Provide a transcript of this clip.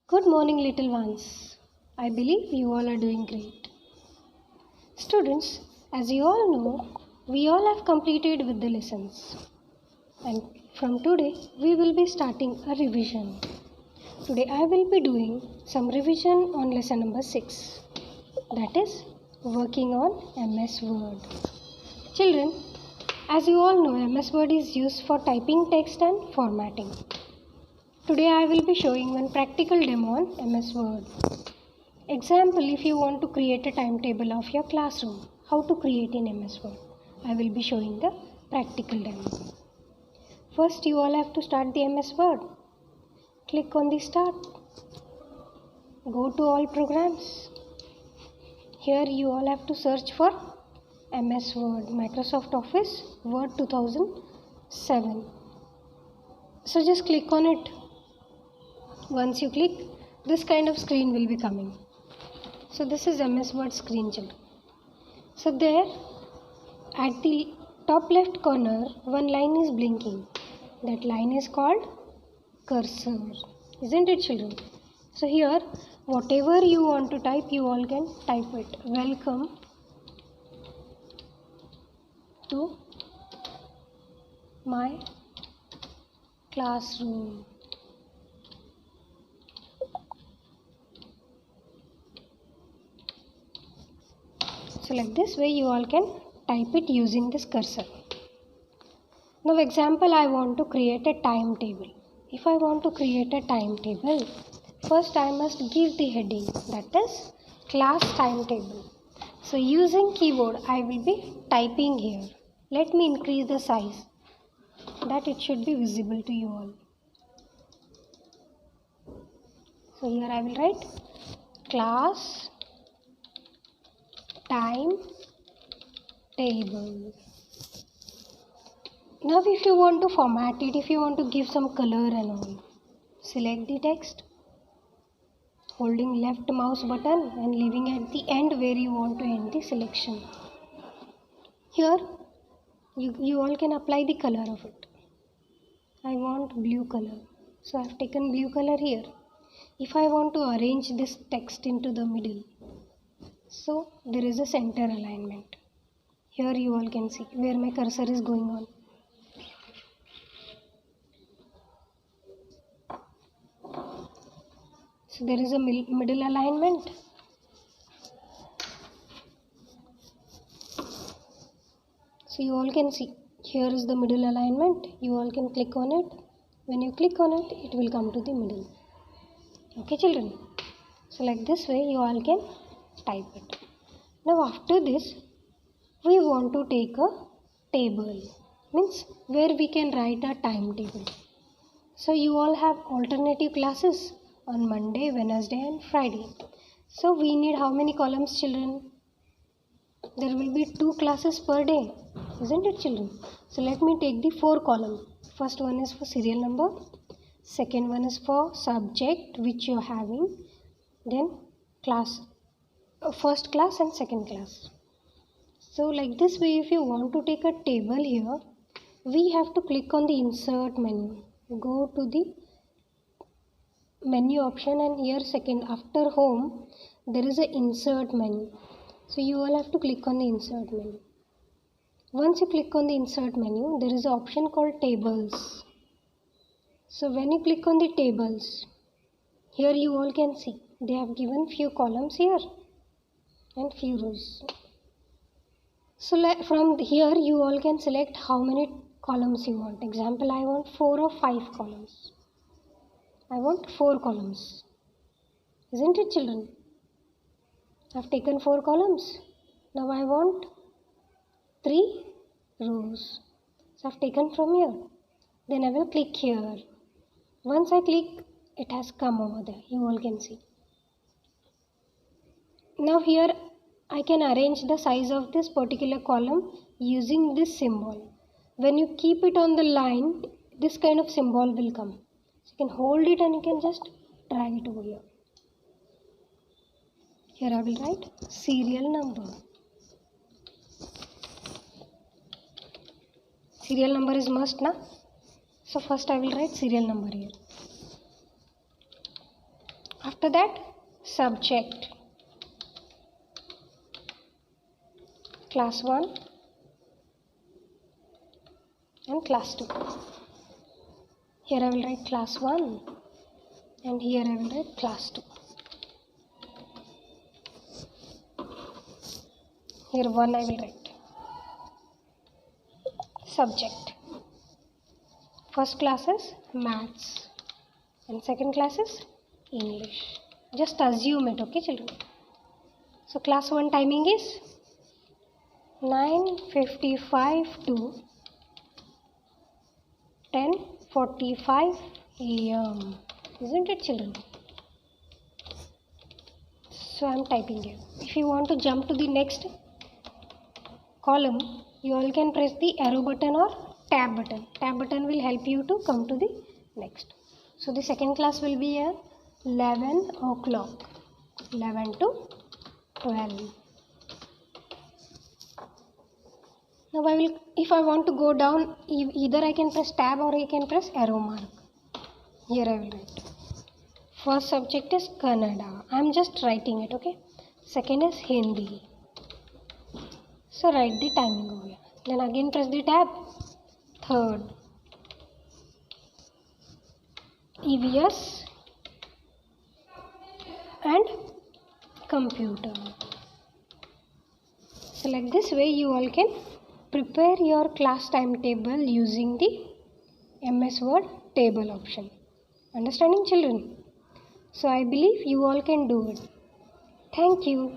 Good morning, little ones. I believe you all are doing great. Students, as you all know, we all have completed with the lessons. And from today, we will be starting a revision. Today, I will be doing some revision on lesson number 6. That is, working on MS Word. Children, as you all know, MS Word is used for typing text and formatting. Today I will be showing one practical demo on MS Word. Example, if you want to create a timetable of your classroom, how to create in MS Word. I will be showing the practical demo. First, you all have to start the MS Word. Click on the start. Go to all programs. Here you all have to search for MS Word, Microsoft Office Word 2007. So just click on it. Once you click, this kind of screen will be coming. So this is MS Word screen, children. So there at the top left corner, one line is blinking. That line is called cursor. Isn't it, children? So here, whatever you want to type, you all can type it. Welcome to my classroom. So like this way you all can type it using this cursor. Now example, I want to create a timetable. If I want to create a timetable, first I must give the heading, that is class timetable. So using keyboard I will be typing here. Let me increase the size that it should be visible to you all. So here I will write class time table. Now if you want to format it, if you want to give some color and all, select the text, holding left mouse button and leaving at the end where you want to end the selection. Here you all can apply the color of it. I want blue color, so I have taken blue color here. If I want to arrange this text into the middle, so there is a center alignment. Here you all can see where my cursor is going on. So there is a middle alignment. So you all can see here is the middle alignment. You all can click on it. When you click on it, it will come to the middle. Okay, children. So like this way you all can type it. Now after this, we want to take a table, means where we can write a timetable. So you all have alternative classes on Monday, Wednesday and Friday. So we need how many columns, children? There will be 2 classes per day, isn't it, children? So let me take the 4 columns. First one is for serial number, second one is for subject which you are having, then class, first class and second class. So like this way, if you want to take a table here, we have to click on the insert menu. Go to the menu option and here second after home, there is a insert menu. So you all have to click on the insert menu. Once you click on the insert menu, there is an option called tables. So when you click on the tables, here you all can see they have given few columns here and few rows. So from here you all can select how many columns you want. Example, I want 4 or 5 columns. I want 4 columns. Isn't it, children? I have taken 4 columns. Now I want 3 rows. So I have taken from here. Then I will click here. Once I click, it has come over there. You all can see. Now here I can arrange the size of this particular column using this symbol. When you keep it on the line, this kind of symbol will come. So you can hold it and you can just drag it over here. Here I will write serial number. Serial number is must, na? So first I will write serial number here. After that, subject. Class 1 and class 2. Here I will write class 1 and here I will write class 2. Here 1 I will write. Subject. First class is maths and second class is English. Just assume it, okay children? So class 1 timing is 9:55 to 10:45 AM. Isn't it children? So I am typing here. If you want to jump to the next column, you all can press the arrow button or tab button. Tab button will help you to come to the next. So the second class will be at 11 o'clock. 11 to 12. Now if I want to go down, either I can press tab or I can press arrow mark. Here I will write. First subject is Kannada. I am just writing it, okay? Second is Hindi. So write the timing over here. Then again press the tab. Third, EVS and computer. So like this way you all can prepare your class timetable using the MS Word table option. Understanding children? So I believe you all can do it. Thank you.